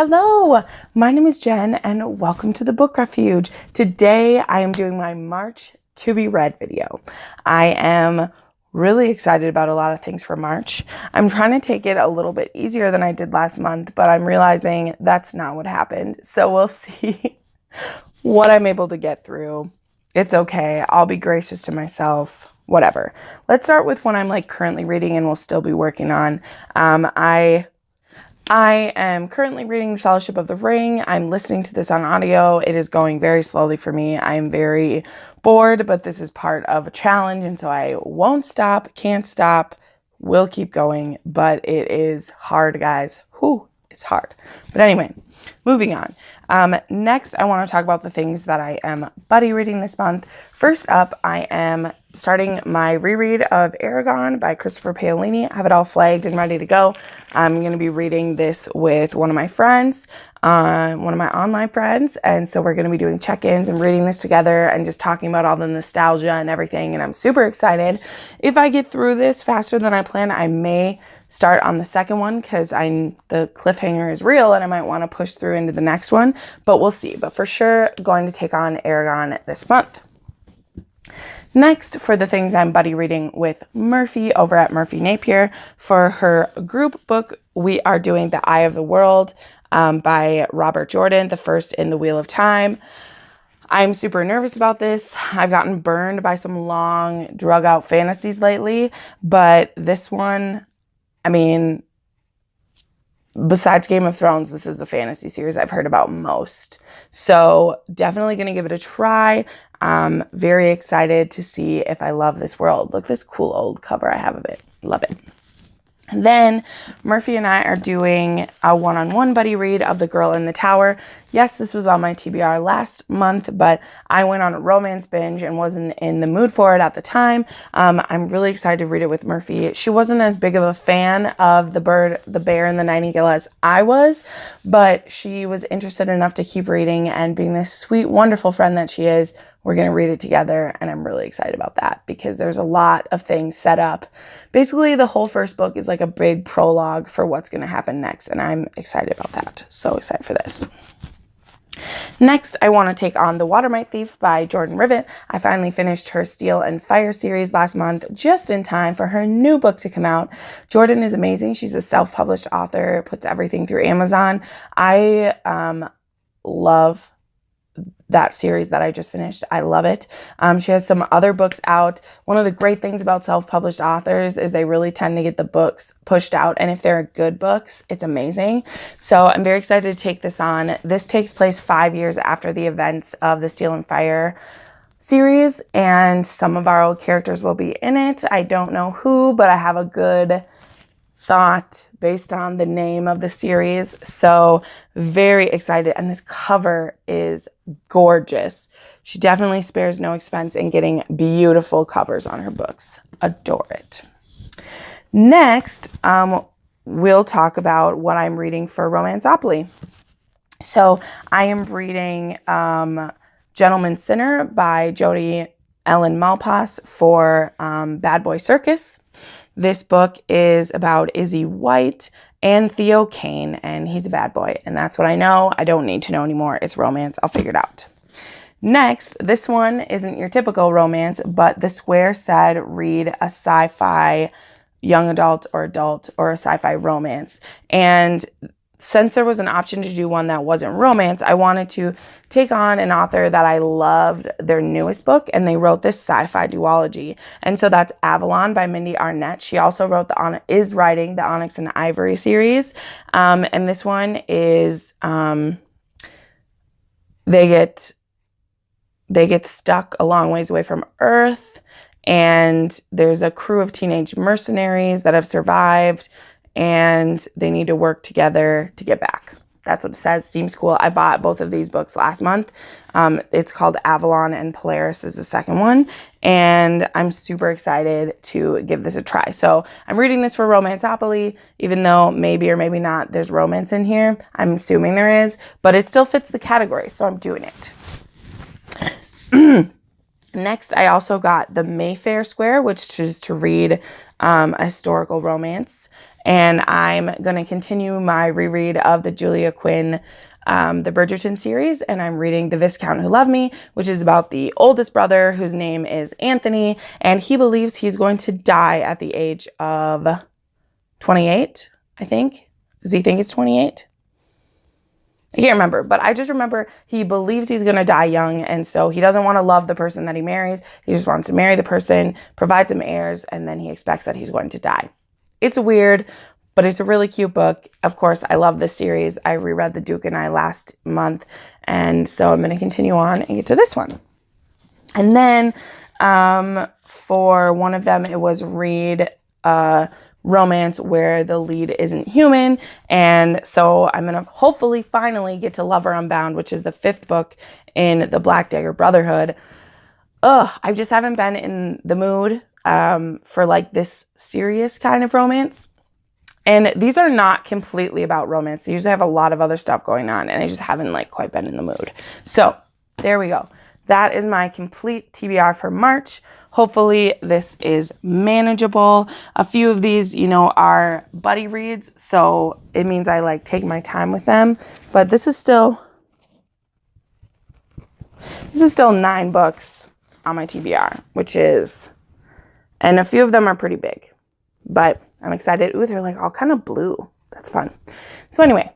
Hello, my name is Jen and welcome to the Book Refuge. Today I am doing my March to be read video. I am really excited about a lot of things for March. I'm trying to take it a little bit easier than I did last month, but I'm realizing that's not what happened. So we'll see what I'm able to get through. It's okay. I'll be gracious to myself. Whatever. Let's start with what I'm currently reading and we'll still be working on. I am currently reading The Fellowship of the Ring. I'm listening to this on audio. It is going very slowly for me. I'm very bored, but this is part of a challenge, and so I won't stop, can't stop, will keep going, but it is hard, guys. Whew, it's hard. But anyway, moving on. Next, I want to talk about the things that I am buddy reading this month. First up, I am starting my reread of Aragon by Christopher Paolini. I have it all flagged and ready to go. I'm going to be reading this with one of my friends, one of my online friends, and so we're going to be doing check-ins and reading this together and just talking about all the nostalgia and everything, and I'm super excited. If I get through this faster than I plan, I may start on the second one because the cliffhanger is real and I might want to push through into the next one, but we'll see. But for sure, going to take on Aragon this month. Next, for the things I'm buddy reading with Murphy over at Murphy Napier, for her group book, we are doing The Eye of the World by Robert Jordan, the first in the Wheel of Time. I'm super nervous about this. I've gotten burned by some long, drug-out fantasies lately, but this one, besides Game of Thrones, this is the fantasy series I've heard about most. So definitely going to give it a try. I'm very excited to see if I love this world. Look at this cool old cover I have of it. Love it. And then Murphy and I are doing a one-on-one buddy read of The Girl in the Tower. Yes, this was on my TBR last month, but I went on a romance binge and wasn't in the mood for it at the time. I'm really excited to read it with Murphy. She wasn't as big of a fan of The Bird, the Bear, and the Nightingale as I was, but she was interested enough to keep reading, and being this sweet, wonderful friend that she is, we're going to read it together, and I'm really excited about that because there's a lot of things set up. Basically, the whole first book is like a big prologue for what's going to happen next, and I'm excited about that. So excited for this. Next, I want to take on The Watermite Thief by Jordan Rivet. I finally finished her Steel and Fire series last month, just in time for her new book to come out. Jordan is amazing. She's a self-published author, puts everything through Amazon. I love that series that I just finished. I love it. She has some other books out. One of the great things about self-published authors is they really tend to get the books pushed out, and if they're good books, it's amazing. So I'm very excited to take this on. This takes place 5 years after the events of the Steel and Fire series, and some of our old characters will be in it. I don't know who, but I have a good thought based on the name of the series. So very excited. And this cover is gorgeous. She definitely spares no expense in getting beautiful covers on her books. Adore it. Next, we'll talk about what I'm reading for Romanceopoly. So I am reading Gentleman Sinner by Jodi Ellen Malpass for Bad Boy Circus. This book is about Izzy White and Theo Kane, and he's a bad boy, and that's what I know. I don't need to know anymore. It's romance. I'll figure it out. Next, this one isn't your typical romance, but the Square said read a sci-fi young adult or a sci-fi romance. And since there was an option to do one that wasn't romance, I wanted to take on an author that I loved their newest book, and they wrote this sci-fi duology. And so that's Avalon by Mindy Arnett. She also is writing the Onyx and Ivory series. And this one is, they get stuck a long ways away from Earth, and there's a crew of teenage mercenaries that have survived, and they need to work together to get back. That's what it says. Seems cool. I bought both of these books last month. It's called Avalon, and Polaris is the second one. And I'm super excited to give this a try. So I'm reading this for Romanceopoly, even though maybe or maybe not there's romance in here. I'm assuming there is, but it still fits the category, so I'm doing it. Next, I also got The Mayfair Square, which is to read a historical romance. And I'm going to continue my reread of the Julia Quinn, the Bridgerton series, and I'm reading The Viscount Who Loved Me, which is about the oldest brother whose name is Anthony, and he believes he's going to die at the age of 28, I think. Does he think it's 28? I can't remember, but I just remember he believes he's going to die young, and so he doesn't want to love the person that he marries. He just wants to marry the person, provide some heirs, and then he expects that he's going to die. It's weird, but it's a really cute book. Of course, I love this series. I reread The Duke and I last month, and so I'm going to continue on and get to this one. And then for one of them, it was read romance where the lead isn't human, and so I'm gonna hopefully finally get to Lover Unbound, which is the 5th book in the Black Dagger Brotherhood. I just haven't been in the mood for like this serious kind of romance, and these are not completely about romance. They usually have a lot of other stuff going on, and I just haven't like quite been in the mood. So there we go. That is my complete TBR for March. Hopefully this is manageable. A few of these, you know, are buddy reads, so it means I like take my time with them. But this is still 9 books on my TBR, which is, and a few of them are pretty big, but I'm excited. Ooh, they're like all kind of blue. That's fun. So anyway,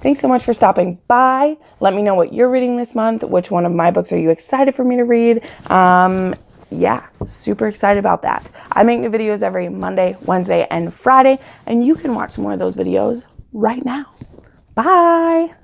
thanks so much for stopping by. Let me know what you're reading this month. Which one of my books are you excited for me to read? Yeah, super excited about that. I make new videos every Monday, Wednesday, and Friday, and you can watch some more of those videos right now. Bye.